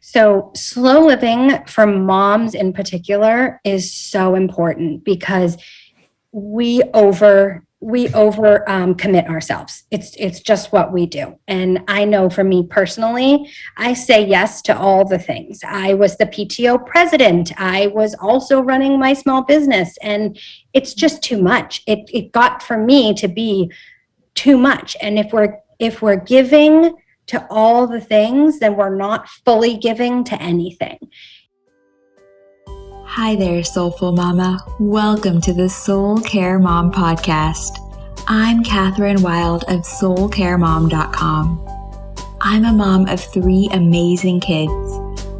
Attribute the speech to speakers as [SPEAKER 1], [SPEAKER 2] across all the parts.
[SPEAKER 1] So slow living for moms in particular is so important because we over commit ourselves. It's just what we do. And I know for me personally, I say yes to all the things. I was the PTO president. I was also running my small business, and it's just too much. It got for me to be too much. And if we're giving to all the things, then we're not fully giving to anything.
[SPEAKER 2] Hi there, Soulful Mama. Welcome to the Soul Care Mom podcast. I'm Catherine Wilde of soulcaremom.com. I'm a mom of 3 amazing kids,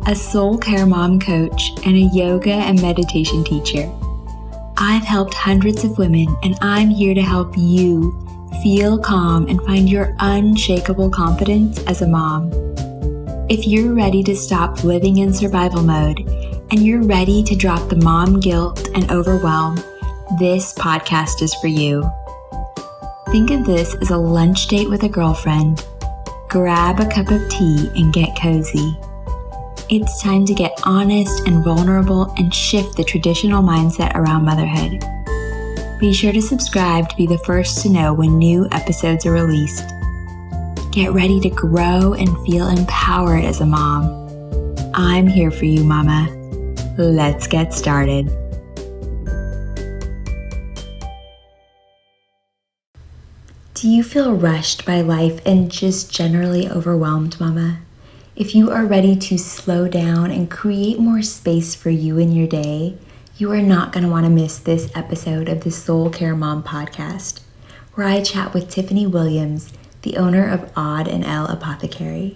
[SPEAKER 2] a soul care mom coach, and a yoga and meditation teacher. I've helped hundreds of women, and I'm here to help you feel calm and find your unshakable confidence as a mom. If you're ready to stop living in survival mode and you're ready to drop the mom guilt and overwhelm, this podcast is for you. Think of this as a lunch date with a girlfriend. Grab a cup of tea and get cozy. It's time to get honest and vulnerable and shift the traditional mindset around motherhood. Be sure to subscribe to be the first to know when new episodes are released. Get ready to grow and feel empowered as a mom. I'm here for you, Mama. Let's get started. Do you feel rushed by life and just generally overwhelmed, Mama? If you are ready to slow down and create more space for you in your day, you are not going to want to miss this episode of the Soul Care Mom podcast, where I chat with Tiffany Williams, the owner of Aud El Apothecary.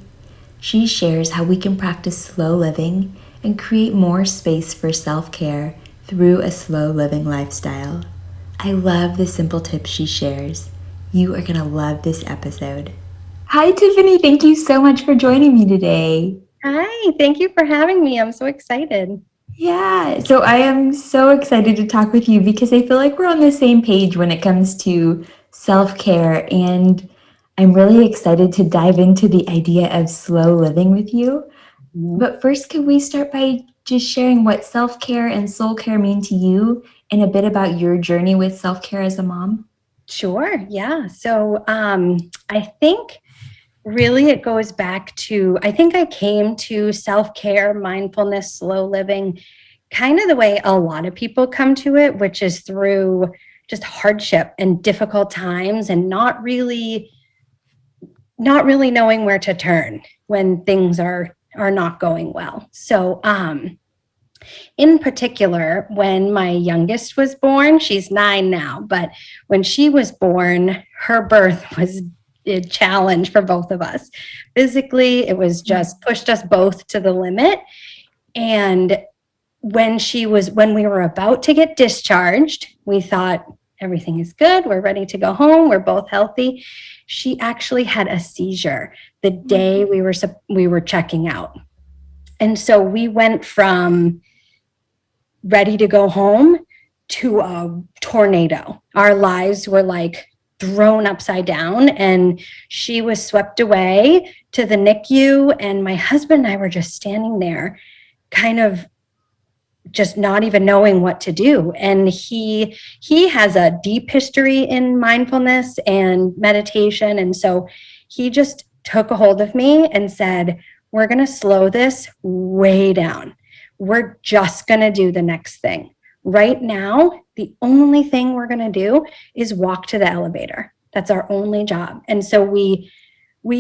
[SPEAKER 2] She shares how we can practice slow living and create more space for self-care through a slow living lifestyle. I love the simple tips she shares. You are going to love this episode. Hi, Tiffany. Thank you so much for joining me today.
[SPEAKER 1] Hi, thank you for having me. I'm so excited.
[SPEAKER 2] Yeah, so I am so excited to talk with you because I feel like we're on the same page when it comes to self-care, and I'm really excited to dive into the idea of slow living with you. But first, could we start by just sharing what self-care and soul care mean to you and a bit about your journey with self-care as a mom?
[SPEAKER 1] Sure, yeah. So I think really it goes back to, I think I came to self-care, mindfulness, slow living, kind of the way a lot of people come to it, which is through just hardship and difficult times and not really knowing where to turn when things are not going well. So in particular, when my youngest was born, she's 9 now, but when she was born, her birth was a challenge for both of us. Physically, it was just pushed us both to the limit. And when we were about to get discharged, we thought everything is good. We're ready to go home. We're both healthy. She actually had a seizure the day we were checking out. And so we went from ready to go home to a tornado. Our lives were like thrown upside down, and she was swept away to the NICU, and my husband and I were just standing there kind of just not even knowing what to do. And he has a deep history in mindfulness and meditation, and so he just took a hold of me and said, we're going to slow this way down. We're just going to do the next thing. Right now, the only thing we're going to do is walk to the elevator. That's our only job. And so we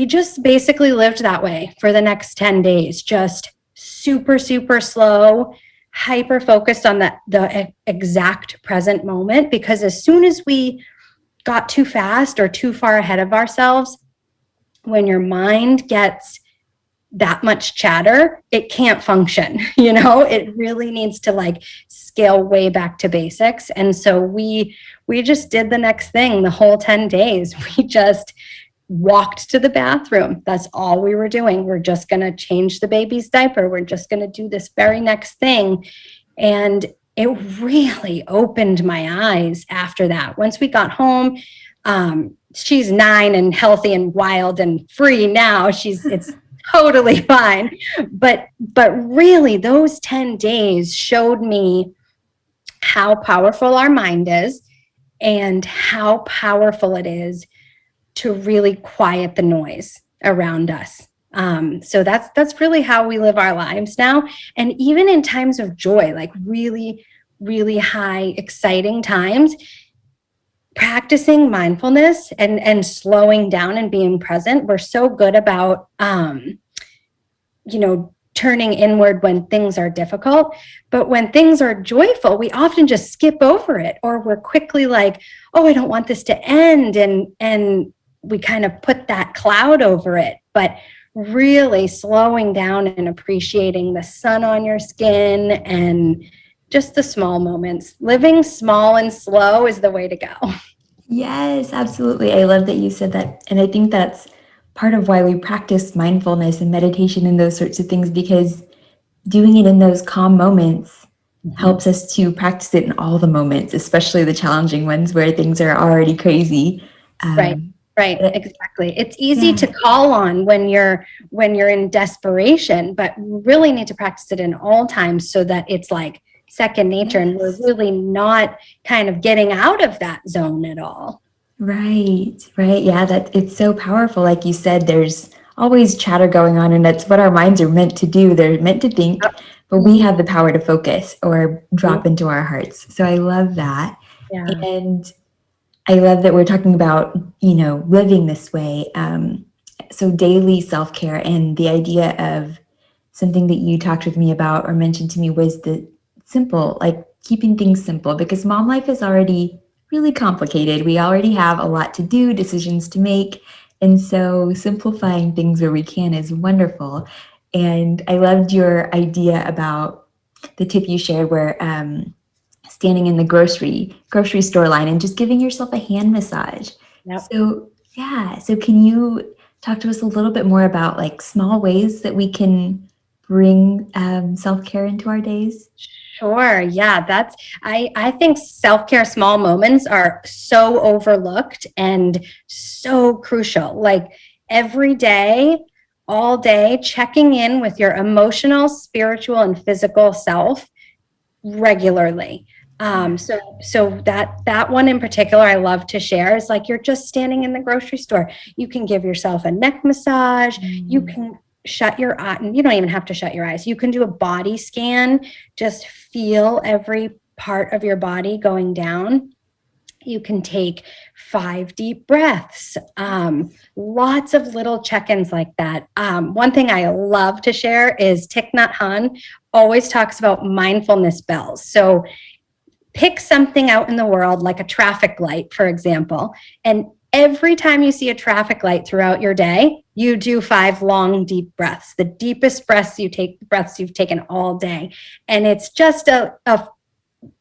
[SPEAKER 1] just basically lived that way for the next 10 days, just super, super slow, hyper focused on the exact present moment, because as soon as we got too fast or too far ahead of ourselves, when your mind gets that much chatter, it can't function. It really needs to like scale way back to basics. And so we just did the next thing the whole 10 days. We just walked to the bathroom. That's all we were doing. We're just going to change the baby's diaper. We're just going to do this very next thing. And it really opened my eyes after that. Once we got home, she's 9 and healthy and wild and free now. It's totally fine. But really those 10 days showed me how powerful our mind is and how powerful it is to really quiet the noise around us. So that's really how we live our lives now. And even in times of joy, like really, really high, exciting times, practicing mindfulness and slowing down and being present, we're so good about, turning inward when things are difficult. But when things are joyful, we often just skip over it, or we're quickly like, oh, I don't want this to end. And we kind of put that cloud over it. But really slowing down and appreciating the sun on your skin and just the small moments. Living small and slow is the way to go.
[SPEAKER 2] Yes, absolutely. I love that you said that. And I think that's part of why we practice mindfulness and meditation and those sorts of things, because doing it in those calm moments helps us to practice it in all the moments, especially the challenging ones where things are already crazy.
[SPEAKER 1] Right, exactly. It's easy to call on when you're in desperation, but really need to practice it in all times so that it's like second nature, and we're really not kind of getting out of that zone at all.
[SPEAKER 2] Right. Yeah, that it's so powerful. Like you said, there's always chatter going on, and that's what our minds are meant to do. They're meant to think, but we have the power to focus or drop into our hearts. So I love that.
[SPEAKER 1] Yeah.
[SPEAKER 2] And I love that we're talking about, living this way. So daily self-care, and the idea of something that you talked with me about or mentioned to me was the simple, like keeping things simple, because mom life is already really complicated. We already have a lot to do, decisions to make. And so simplifying things where we can is wonderful. And I loved your idea about the tip you shared where standing in the grocery store line and just giving yourself a hand massage.
[SPEAKER 1] Yep.
[SPEAKER 2] So can you talk to us a little bit more about like small ways that we can bring self-care into our days?
[SPEAKER 1] Sure. Yeah, I think self-care small moments are so overlooked and so crucial. Like every day, all day, checking in with your emotional, spiritual, and physical self regularly. So that one in particular I love to share is like, you're just standing in the grocery store. You can give yourself a neck massage. You can shut your eye. You don't even have to shut your eyes. You can do a body scan. Just feel every part of your body going down. You can take 5 deep breaths. Lots of little check-ins like that. One thing I love to share is Thich Nhat Hanh always talks about mindfulness bells. So pick something out in the world, like a traffic light, for example, and every time you see a traffic light throughout your day, you do 5 long, deep breaths, the deepest breaths you've taken all day. And it's just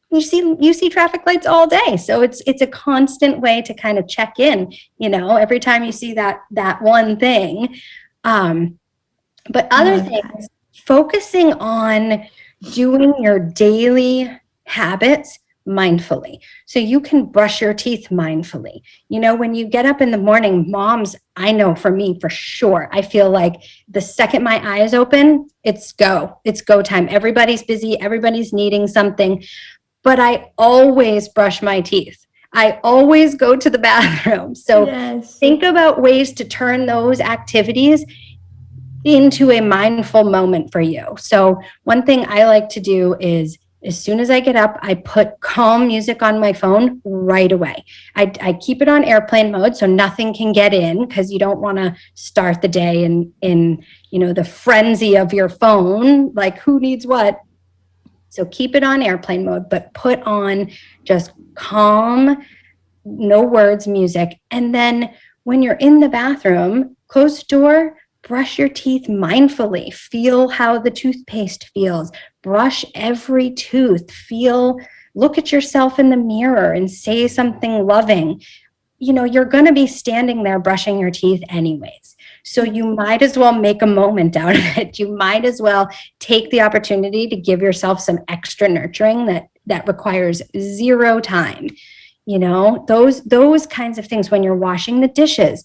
[SPEAKER 1] you see traffic lights all day. So it's a constant way to kind of check in, every time you see that one thing. But other things, focusing on doing your daily habits mindfully. So you can brush your teeth mindfully. When you get up in the morning, moms, I know for me, for sure, I feel like the second my eyes open, it's go time. Everybody's busy. Everybody's needing something. But I always brush my teeth. I always go to the bathroom. So think about ways to turn those activities into a mindful moment for you. So one thing I like to do is, as soon as I get up, I put calm music on my phone right away. I keep it on airplane mode so nothing can get in, because you don't want to start the day in the frenzy of your phone, like who needs what. So keep it on airplane mode, but put on just calm, no words music. And then when you're in the bathroom, close the door, brush your teeth mindfully. Feel how the toothpaste feels. Brush every tooth. Look at yourself in the mirror and say something loving. You're going to be standing there brushing your teeth anyways. So you might as well make a moment out of it. You might as well take the opportunity to give yourself some extra nurturing that requires 0 time. Those kinds of things. When you're washing the dishes,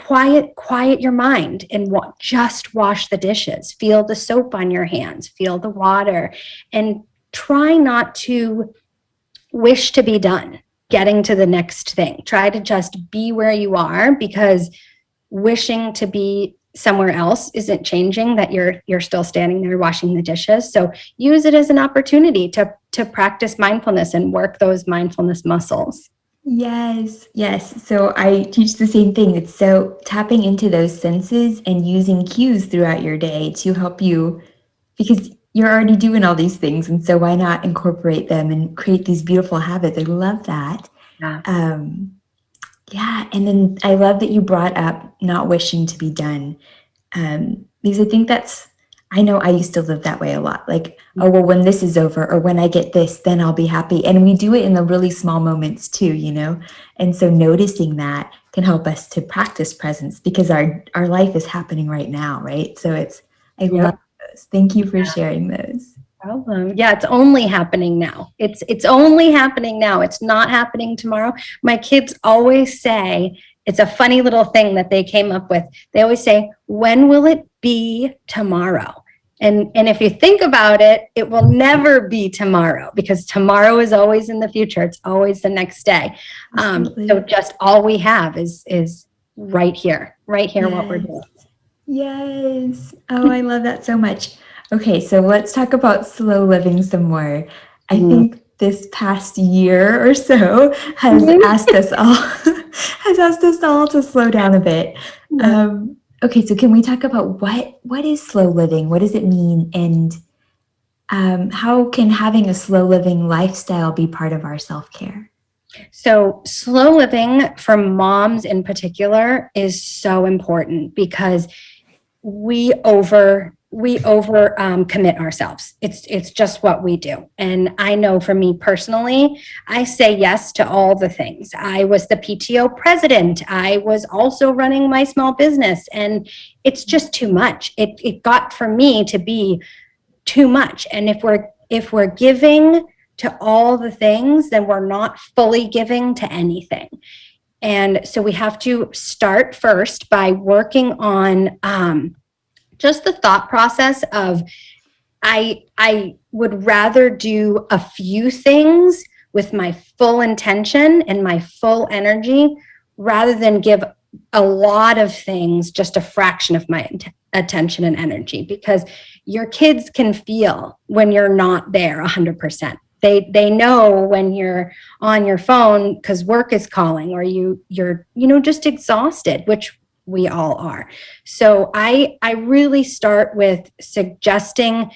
[SPEAKER 1] quiet your mind and just wash the dishes. Feel the soap on your hands, feel the water, and try not to wish to be done getting to the next thing. Try to just be where you are, because wishing to be somewhere else isn't changing that you're still standing there washing the dishes. So use it as an opportunity to practice mindfulness and work those mindfulness muscles.
[SPEAKER 2] Yes, yes. So I teach the same thing. It's so tapping into those senses and using cues throughout your day to help you, because you're already doing all these things. And so why not incorporate them and create these beautiful habits? I love that.
[SPEAKER 1] Yeah.
[SPEAKER 2] Yeah. And then I love that you brought up not wishing to be done. Because I think I know I used to live that way a lot. Like, oh, well, when this is over or when I get this, then I'll be happy. And we do it in the really small moments too, And so noticing that can help us to practice presence, because our life is happening right now, right? So I love those. Thank you for sharing those.
[SPEAKER 1] Problem. Yeah, it's only happening now. It's only happening now. It's not happening tomorrow. My kids always say, it's a funny little thing that they came up with. They always say, when will it be tomorrow? And if you think about it, it will never be tomorrow, because tomorrow is always in the future. It's always the next day. So just all we have is right here,
[SPEAKER 2] yes.
[SPEAKER 1] What we're doing.
[SPEAKER 2] Yes. Oh, I love that so much. Okay, so let's talk about slow living some more. I think this past year or so has asked us all to slow down a bit. Okay, so can we talk about what is slow living? What does it mean? And how can having a slow living lifestyle be part of our self-care?
[SPEAKER 1] So slow living for moms in particular is so important, because we commit ourselves. It's just what we do. And I know for me personally, I say yes to all the things. I was the PTO president. I was also running my small business, and it's just too much. It got for me to be too much. And if we're giving to all the things, then we're not fully giving to anything. And so we have to start first by working on just the thought process of, I would rather do a few things with my full intention and my full energy, rather than give a lot of things just a fraction of my attention and energy, because your kids can feel when you're not there 100%. They know when you're on your phone because work is calling, or you're just exhausted, which we all are. So I really start with suggesting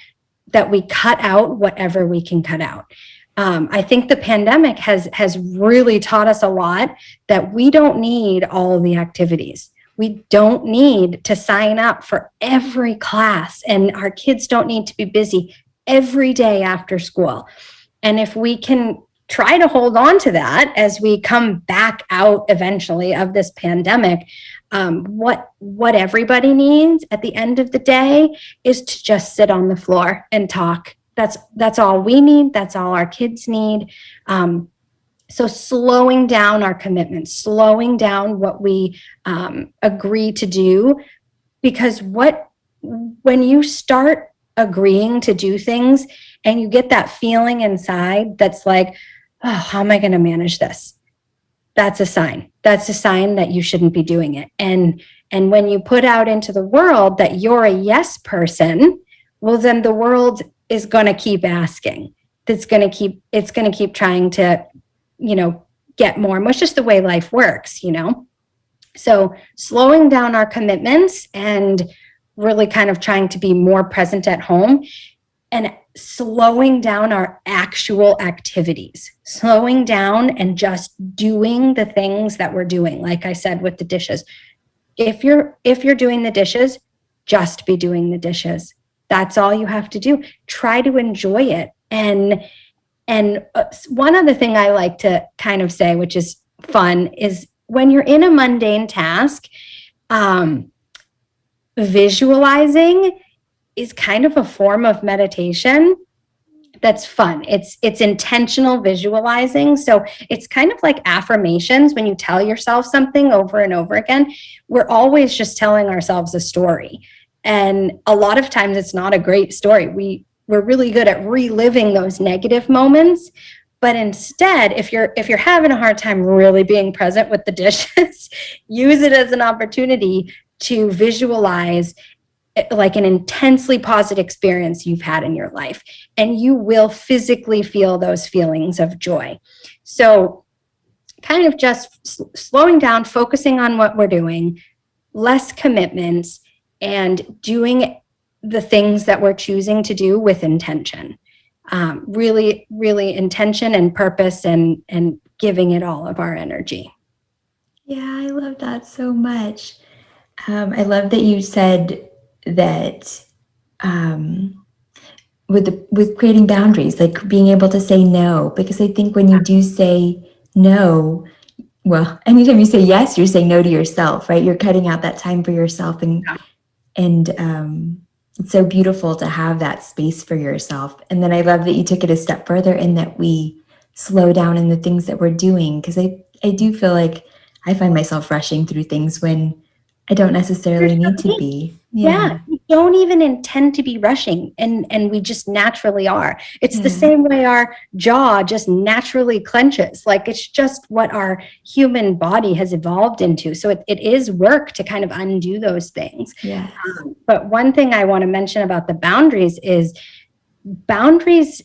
[SPEAKER 1] that we cut out whatever we can cut out. I think the pandemic has really taught us a lot that we don't need all of the activities. We don't need to sign up for every class, and our kids don't need to be busy every day after school. And if we can try to hold on to that as we come back out eventually of this pandemic, what everybody needs at the end of the day is to just sit on the floor and talk. That's all we need. That's all our kids need. So slowing down our commitments, slowing down what we agree to do, because when you start agreeing to do things and you get that feeling inside that's like, oh, how am I going to manage this? That's a sign. That's a sign that you shouldn't be doing it. And when you put out into the world that you're a yes person, well, then the world is going to keep asking. It's going to keep trying to, get more. And it's just the way life works, So slowing down our commitments and really kind of trying to be more present at home, and slowing down our actual activities, slowing down and just doing the things that we're doing. Like I said, with the dishes, if you're doing the dishes, just be doing the dishes. That's all you have to do. Try to enjoy it. And one other thing I like to kind of say, which is fun, is when you're in a mundane task, visualizing is kind of a form of meditation, that's fun. It's intentional visualizing. So it's kind of like affirmations. When you tell yourself something over and over again, we're always just telling ourselves a story. And a lot of times it's not a great story. We're really good at reliving those negative moments. But instead, if you're having a hard time really being present with the dishes, use it as an opportunity to visualize like an intensely positive experience you've had in your life, and you will physically feel those feelings of joy. So kind of just slowing down, focusing on what we're doing, less commitments, and doing the things that we're choosing to do with intention. Really, really intention and purpose, and giving it all of our energy.
[SPEAKER 2] Yeah, I love that so much. I love that you said that with creating boundaries, like being able to say no, because I think when you do say no, well, anytime you say yes, you're saying no to yourself, right? You're cutting out that time for yourself, and it's so beautiful to have that space for yourself. And then I love that you took it a step further in that we slow down in the things that we're doing, because I do feel like I find myself rushing through things when I don't necessarily need to be.
[SPEAKER 1] Yeah, we don't even intend to be rushing, and we just naturally are. It's the same way our jaw just naturally clenches. Like, it's just what our human body has evolved into. So it is work to kind of undo those things.
[SPEAKER 2] Yes.
[SPEAKER 1] But one thing I want to mention about the boundaries is boundaries.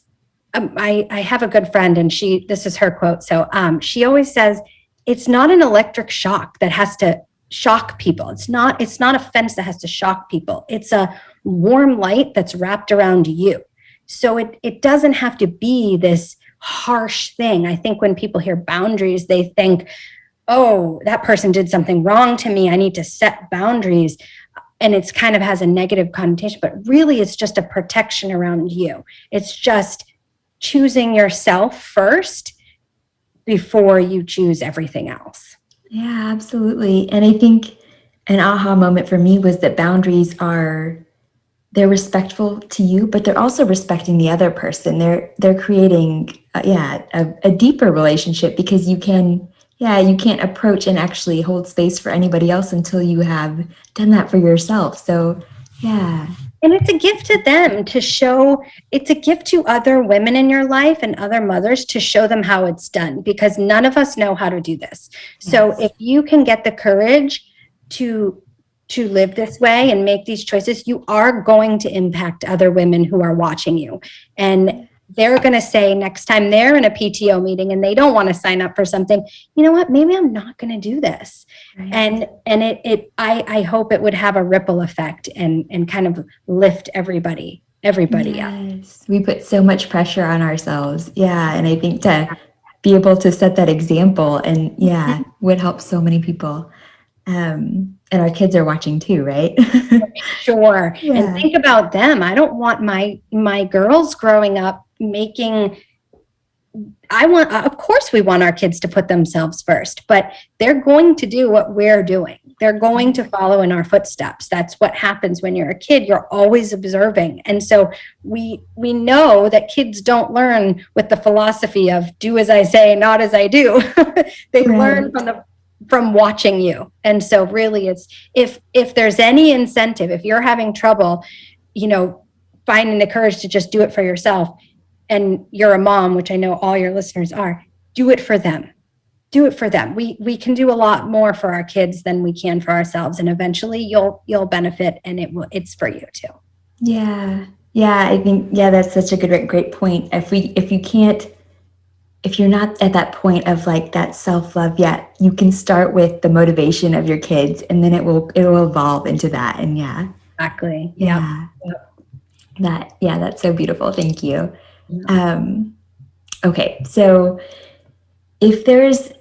[SPEAKER 1] I have a good friend, and this is her quote. So she always says, it's not an electric shock that has to shock people. It's not a fence that has to shock people. It's a warm light that's wrapped around you. So it doesn't have to be this harsh thing. I think when people hear boundaries, they think, oh, that person did something wrong to me, I need to set boundaries. And it's kind of has a negative connotation, but really it's just a protection around you. It's just choosing yourself first before you choose everything else.
[SPEAKER 2] Yeah, absolutely. And I think an aha moment for me was that boundaries they're respectful to you, but they're also respecting the other person. They're creating a deeper relationship, because you can't approach and actually hold space for anybody else until you have done that for yourself. So yeah.
[SPEAKER 1] And it's a gift to them to show, it's a gift to other women in your life and other mothers to show them how it's done, because none of us know how to do this. So if you can get the courage to live this way and make these choices, you are going to impact other women who are watching you. And they're going to say next time they're in a PTO meeting and they don't want to sign up for something, you know what, maybe I'm not going to do this. Right. And I hope it would have a ripple effect and kind of lift everybody up.
[SPEAKER 2] We put so much pressure on ourselves. Yeah. And I think to be able to set that example and would help so many people. And our kids are watching too, right?
[SPEAKER 1] Sure. Yeah. And think about them. I don't want my girls growing up of course we want our kids to put themselves first, but they're going to do what we're doing. They're going to follow in our footsteps. That's what happens when you're a kid. You're always observing. And so we know that kids don't learn with the philosophy of do as I say, not as I do. They learn from watching you. And so really it's, if there's any incentive, if you're having trouble, finding the courage to just do it for yourself, and you're a mom, which I know all your listeners are, do it for them. Do it for them. We can do a lot more for our kids than we can for ourselves. And eventually you'll benefit, and it's for you too.
[SPEAKER 2] Yeah. Yeah. I think, that's such a great point. If you're not at that point of like that self-love yet, you can start with the motivation of your kids, and then it will evolve into that. And
[SPEAKER 1] exactly.
[SPEAKER 2] Yeah. That's so beautiful. Thank you. Okay. So if there's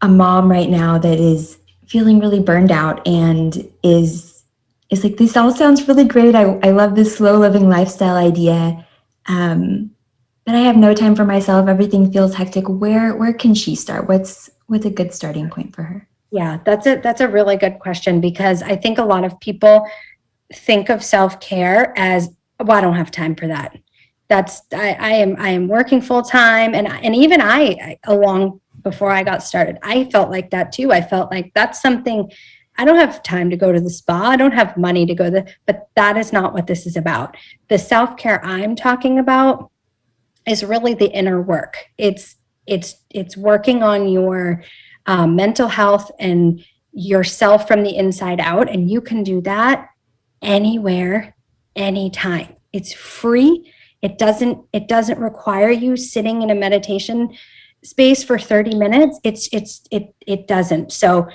[SPEAKER 2] a mom right now that is feeling really burned out and is like, this all sounds really great. I love this slow living lifestyle idea. But I have no time for myself. Everything feels hectic. Where can she start? What's a good starting point for her?
[SPEAKER 1] Yeah, that's a really good question, because I think a lot of people think of self-care as, well, I don't have time for that. I am working full time. And even I along before I got started, I felt like that too. I felt like that's something, I don't have time to go to the spa. I don't have money to go there, but that is not what this is about. The self-care I'm talking about is really the inner work. It's working on your mental health and yourself from the inside out. And you can do that anywhere, anytime. It's free. It doesn't require you sitting in a meditation space for 30 minutes. It doesn't. So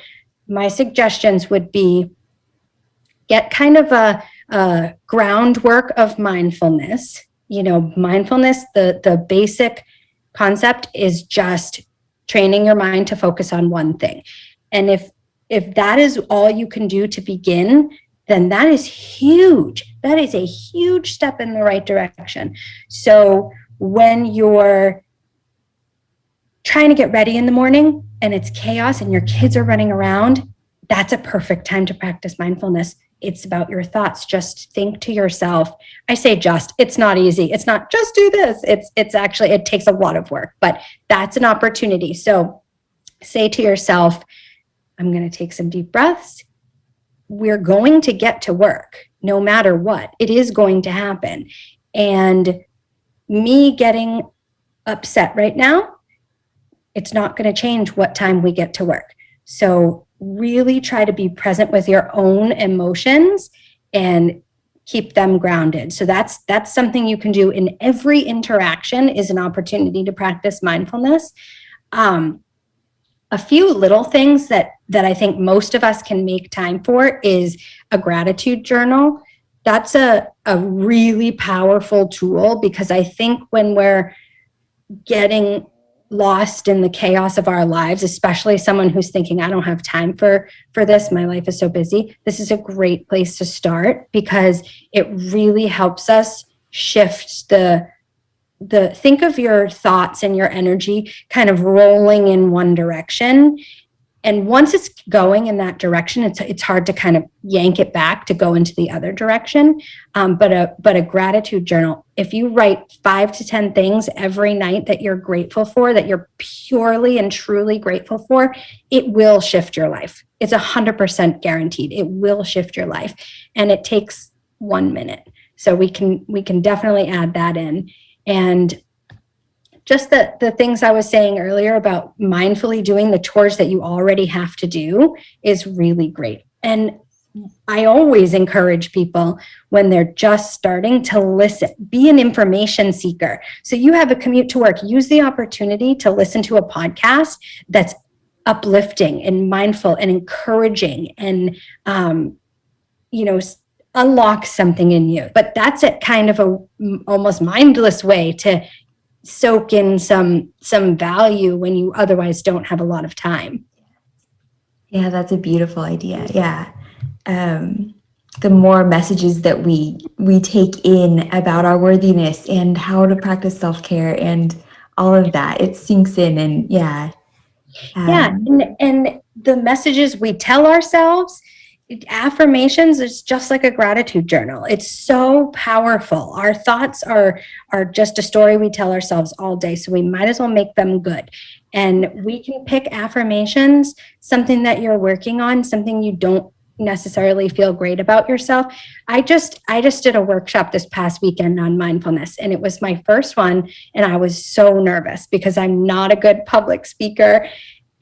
[SPEAKER 1] my suggestions would be get kind of a groundwork of mindfulness. Mindfulness, the basic concept is just training your mind to focus on one thing. And if that is all you can do to begin, then that is huge. That is a huge step in the right direction. So when you're trying to get ready in the morning and it's chaos and your kids are running around, that's a perfect time to practice mindfulness. It's about your thoughts. Just think to yourself. I say it's not easy. It's not just do this. It's actually, it takes a lot of work, but that's an opportunity. So say to yourself, I'm going to take some deep breaths. We're going to get to work no matter what. It is going to happen. And me getting upset right now, it's not going to change what time we get to work. So really try to be present with your own emotions and keep them grounded. So that's something you can do in every interaction, is an opportunity to practice mindfulness. A few little things that I think most of us can make time for is a gratitude journal. That's a really powerful tool, because I think when we're getting lost in the chaos of our lives, especially someone who's thinking, I don't have time for this, my life is so busy, this is a great place to start, because it really helps us shift the think of your thoughts and your energy kind of rolling in one direction. And once it's going in that direction, it's hard to kind of yank it back to go into the other direction. But a gratitude journal, if you write 5 to 10 things every night that you're grateful for, that you're purely and truly grateful for, it will shift your life. It's 100% guaranteed. It will shift your life. And it takes 1 minute. So we can definitely add that in. And just the things I was saying earlier about mindfully doing the chores that you already have to do is really great. And I always encourage people when they're just starting to listen, be an information seeker. So you have a commute to work, use the opportunity to listen to a podcast that's uplifting and mindful and encouraging and, unlock something in you. But that's a kind of a almost mindless way to soak in some value when you otherwise don't have a lot of time.
[SPEAKER 2] Yeah, that's a beautiful idea. Yeah. The more messages that we take in about our worthiness and how to practice self-care and all of that, it sinks in. And
[SPEAKER 1] and the messages we tell ourselves, affirmations is just like a gratitude journal. It's so powerful. Our thoughts are just a story we tell ourselves all day, so we might as well make them good. And we can pick affirmations, something that you're working on, something you don't necessarily feel great about yourself. I just did a workshop this past weekend on mindfulness, and it was my first one, and I was so nervous because I'm not a good public speaker.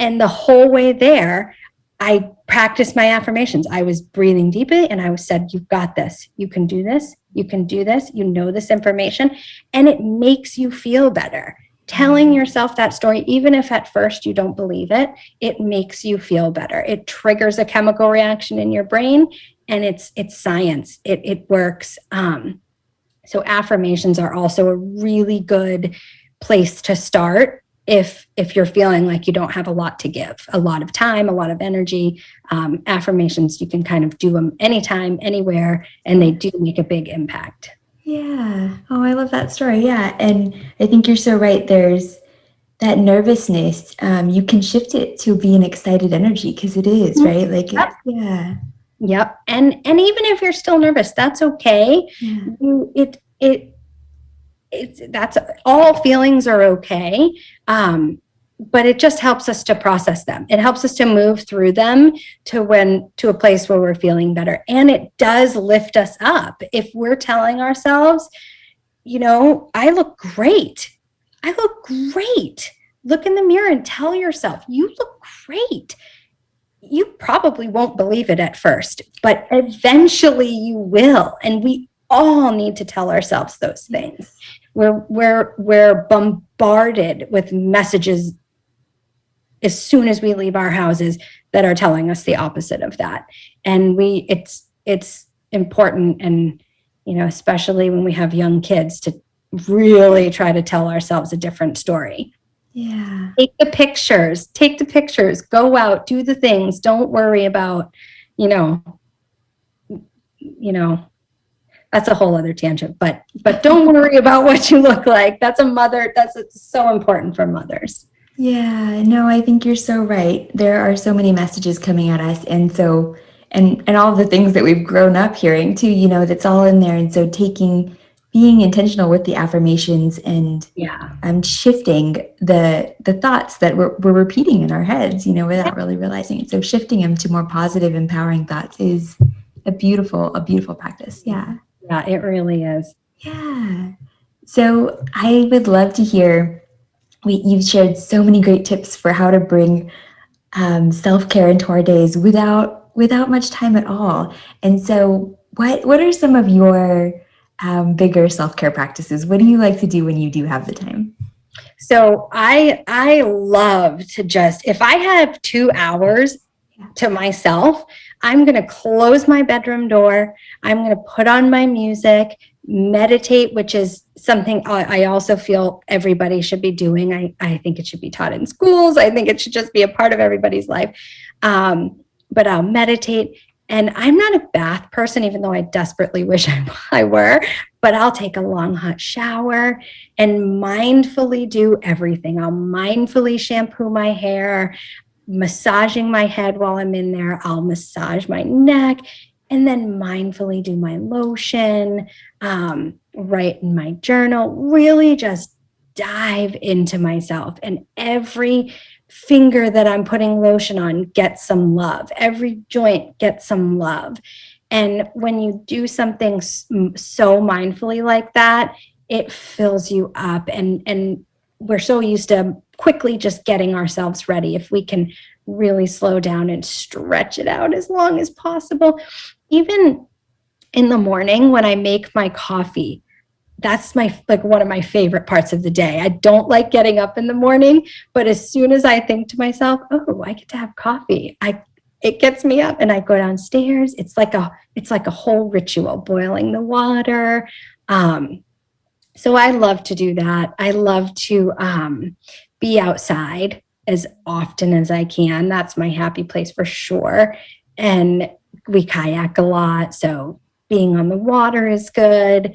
[SPEAKER 1] And the whole way there, I practiced my affirmations. I was breathing deeply and I said, you've got this. You can do this. You can do this. You know this information. And it makes you feel better. Telling yourself that story, even if at first you don't believe it, it makes you feel better. It triggers a chemical reaction in your brain, and it's science. It works. So affirmations are also a really good place to start if you're feeling like you don't have a lot to give, a lot of time, a lot of energy. Affirmations, you can kind of do them anytime, anywhere, and they do make a big impact.
[SPEAKER 2] Yeah. Oh, I love that story. Yeah. And I think you're so right. There's that nervousness. You can shift it to be an excited energy, because it is, right? Like,
[SPEAKER 1] Yep.
[SPEAKER 2] Yeah.
[SPEAKER 1] Yep. And even if you're still nervous, that's okay.
[SPEAKER 2] Yeah.
[SPEAKER 1] that's all feelings are okay. But it just helps us to process them. It helps us to move through them to a place where we're feeling better. And it does lift us up. If we're telling ourselves, I look great. I look great. Look in the mirror and tell yourself, you look great. You probably won't believe it at first, but eventually you will. And we all need to tell ourselves those things. We're bombarded with messages as soon as we leave our houses that are telling us the opposite of that. And it's important, and especially when we have young kids, to really try to tell ourselves a different story.
[SPEAKER 2] Yeah.
[SPEAKER 1] Take the pictures, go out, do the things. Don't worry about, that's a whole other tangent, but don't worry about what you look like. That's so important for mothers.
[SPEAKER 2] Yeah, no, I think you're so right. There are so many messages coming at us, and so and all the things that we've grown up hearing too, that's all in there. And so being intentional with the affirmations and shifting the thoughts that we're repeating in our heads, without really realizing it. So shifting them to more positive, empowering thoughts is a beautiful practice. Yeah.
[SPEAKER 1] Yeah, it really is.
[SPEAKER 2] Yeah. So I would love to hear. You've shared so many great tips for how to bring self-care into our days without much time at all. And so what are some of your bigger self-care practices? What do you like to do when you do have the time?
[SPEAKER 1] So I love to if I have 2 hours to myself, I'm going to close my bedroom door. I'm going to put on my music, meditate, which is something I also feel everybody should be doing. I think it should be taught in schools. I think it should just be a part of everybody's life. But I'll meditate. And I'm not a bath person, even though I desperately wish I were, but I'll take a long hot shower and mindfully do everything. I'll mindfully shampoo my hair, massaging my head while I'm in there. I'll massage my neck and then mindfully do my lotion, write in my journal, really just dive into myself. And every finger that I'm putting lotion on gets some love. Every joint gets some love. And when you do something so mindfully like that, it fills you up. And we're so used to quickly just getting ourselves ready. If we can really slow down and stretch it out as long as possible, even in the morning when I make my coffee, that's one of my favorite parts of the day. I don't like getting up in the morning, but as soon as I think to myself, oh, I get to have coffee, it gets me up and I go downstairs. It's like a whole ritual, boiling the water. So I love to do that. I love to be outside as often as I can. That's my happy place for sure. And we kayak a lot, so being on the water is good.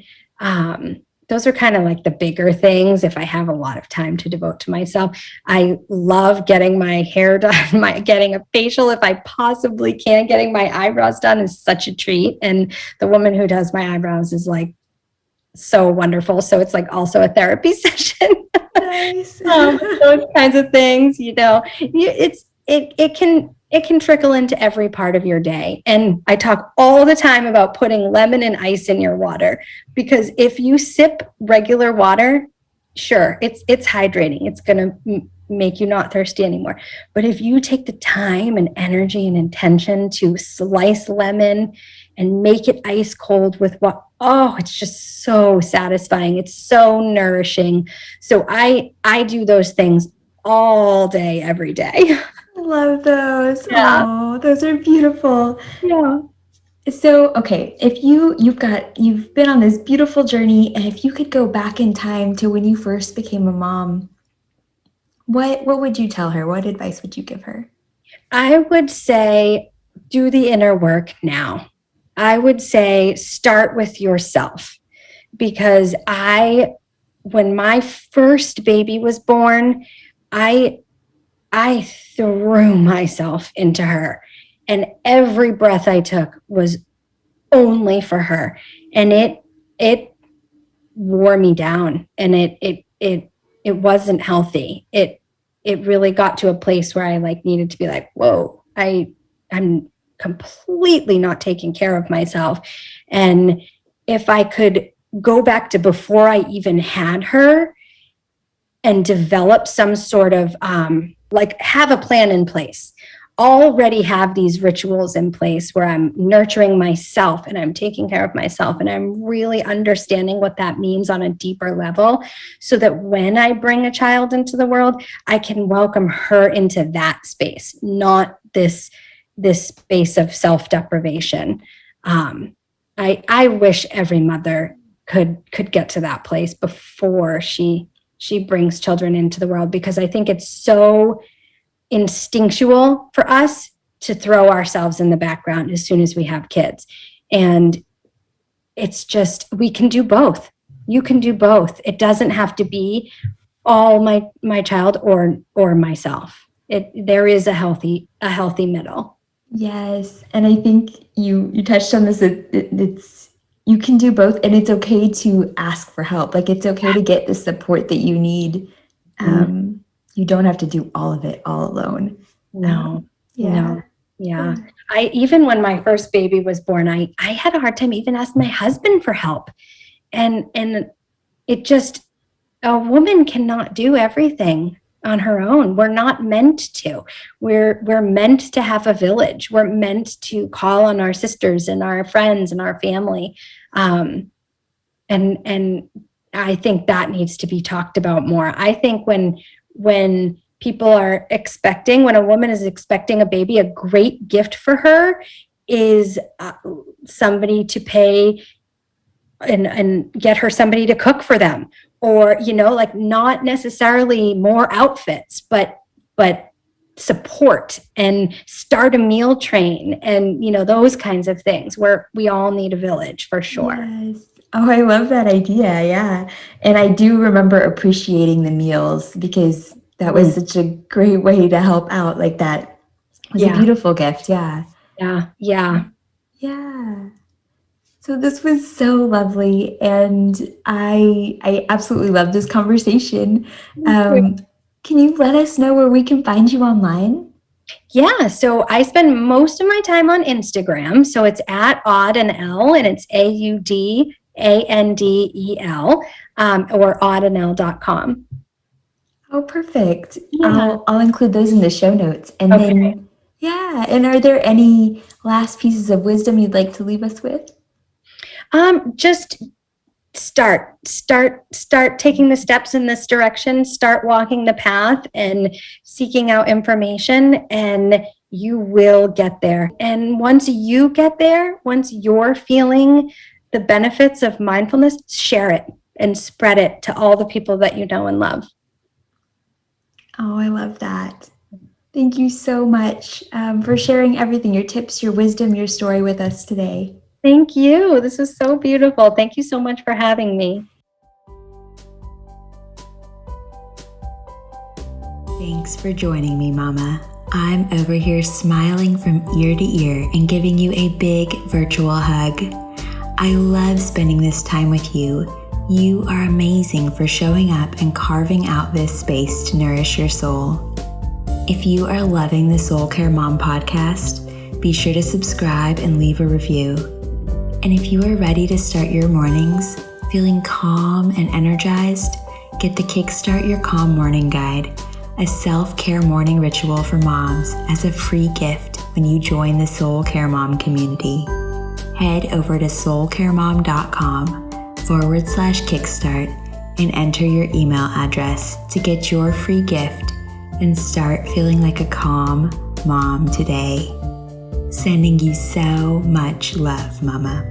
[SPEAKER 1] Those are kind of like the bigger things if I have a lot of time to devote to myself. I love getting my hair done, getting a facial if I possibly can. Getting my eyebrows done is such a treat. And the woman who does my eyebrows is like so wonderful. So it's like also a therapy session.
[SPEAKER 2] Nice.
[SPEAKER 1] Those kinds of things, it can trickle into every part of your day. And I talk all the time about putting lemon and ice in your water, because if you sip regular water, sure, it's hydrating. It's going to make you not thirsty anymore. But if you take the time and energy and intention to slice lemon and make it ice cold with it's just so satisfying. It's so nourishing. So I do those things all day, every day.
[SPEAKER 2] I love those.
[SPEAKER 1] Yeah.
[SPEAKER 2] Oh, those are beautiful.
[SPEAKER 1] Yeah.
[SPEAKER 2] So, okay, if you've been on this beautiful journey, and if you could go back in time to when you first became a mom, what would you tell her? What advice would you give her?
[SPEAKER 1] I would say do the inner work now. I would say start with yourself, because when my first baby was born, I threw myself into her, and every breath I took was only for her. And it wore me down, and it wasn't healthy. It really got to a place where I like needed to be like, whoa, I'm completely not taking care of myself. And if I could go back to before I even had her and develop some sort of like have a plan in place, already have these rituals in place where I'm nurturing myself and I'm taking care of myself and I'm really understanding what that means on a deeper level, so that when I bring a child into the world, I can welcome her into that space, not this space of self-deprivation. I wish every mother could get to that place before she brings children into the world, because I think it's so instinctual for us to throw ourselves in the background as soon as we have kids. And it's just, we can do both. You can do both. It doesn't have to be all my child or myself. There is a healthy middle.
[SPEAKER 2] Yes. And I think you touched on this. It's you can do both, and it's okay to ask for help. Like, it's okay to get the support that you need. You don't have to do all of it all alone.
[SPEAKER 1] No. Even when my first baby was born, I had a hard time even asking my husband for help. And it just, a woman cannot do everything on her own. We're not meant to. We're meant to have a village. We're meant to call on our sisters and our friends and our family. And I think that needs to be talked about more. I think when people are expecting, when a woman is expecting a baby, a great gift for her is somebody to pay and get her somebody to cook for them, or, like, not necessarily more outfits, but support, and start a meal train, and, those kinds of things, where we all need a village for sure.
[SPEAKER 2] Yes. Oh, I love that idea. Yeah. And I do remember appreciating the meals, because that was such a great way to help out. Like, that was a beautiful gift. Yeah.
[SPEAKER 1] Yeah.
[SPEAKER 2] So this was so lovely, and I absolutely love this conversation. Can you let us know where we can find you online?
[SPEAKER 1] Yeah, so I spend most of my time on Instagram. So it's at Aud and El, and it's AUDANDEL, or audanel.com.
[SPEAKER 2] Oh, perfect. I'll include those in the show notes. And then, and are there any last pieces of wisdom you'd like to leave us with?
[SPEAKER 1] Just start taking the steps in this direction, start walking the path and seeking out information, and you will get there. And once you get there, once you're feeling the benefits of mindfulness, share it and spread it to all the people that you know and love.
[SPEAKER 2] Oh, I love that. Thank you so much for sharing everything, your tips, your wisdom, your story with us today.
[SPEAKER 1] Thank you. This was so beautiful. Thank you so much for having me.
[SPEAKER 2] Thanks for joining me, Mama. I'm over here smiling from ear to ear and giving you a big virtual hug. I love spending this time with you. You are amazing for showing up and carving out this space to nourish your soul. If you are loving the Soul Care Mom podcast, be sure to subscribe and leave a review. And if you are ready to start your mornings feeling calm and energized, get the Kickstart Your Calm Morning Guide, a self-care morning ritual for moms, as a free gift when you join the Soul Care Mom community. Head over to soulcaremom.com/kickstart and enter your email address to get your free gift and start feeling like a calm mom today. Sending you so much love, Mama.